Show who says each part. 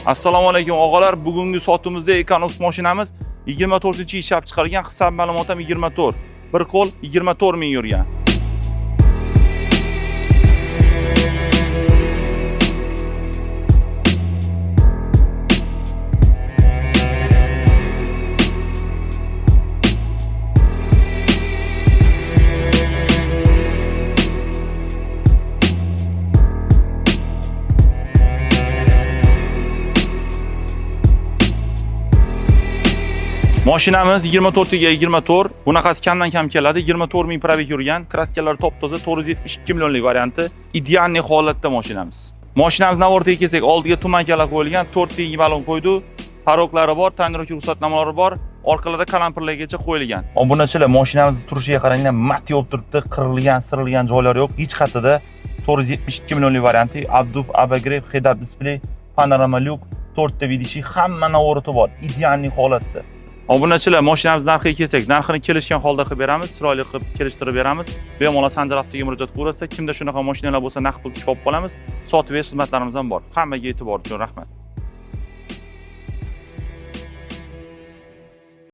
Speaker 1: Assalomu alaykum og'alar. Bugungi sotimizda Econox mashinamiz 24-yil ishlab chiqarilgan, hisob ma'lumotim 24. Bir qo'l 24 ming yurgan. Mashinamiz 24 ga 24. Bunaqasi kamdan kam keladi. 24 ming probeg yurgan. Kraskalari top-toza, 472 millionlik varianti. Idealniy holatda mashinamiz. Mashinamiz navortiga kelsak, oldiga tumankalar qo'yilgan, 4 teng balon qo'ydi. Paroklari bor, tonirovka ruxsatnomalari bor. Orqalarda kalampirlargacha qo'yilgan. Obunachilar, mashinamizni turishiga qaranglar, mat yo'q turibdi, qirilgan, sirilgan joylari yo'q. Hech qatida 472 millionlik varianti, Abduf, Abagreb, head-up display, panorama lyuk, 4 ta vidishi, hamma navorati bor. Idealniy holatda. Obunachilar, mashinamiz narxiga kelsak, narxini kelishgan holda qilib beramiz, chiroyli qilib kelishtirib beramiz. Bemalol Sanjar Avtoga murojaat qilaversa, kimda shunaqa mashinalar bo'lsa, naqd pul olib qolamiz. Sotib berish xizmatlarimiz ham bor. Hammaga e'tibor uchun rahmat.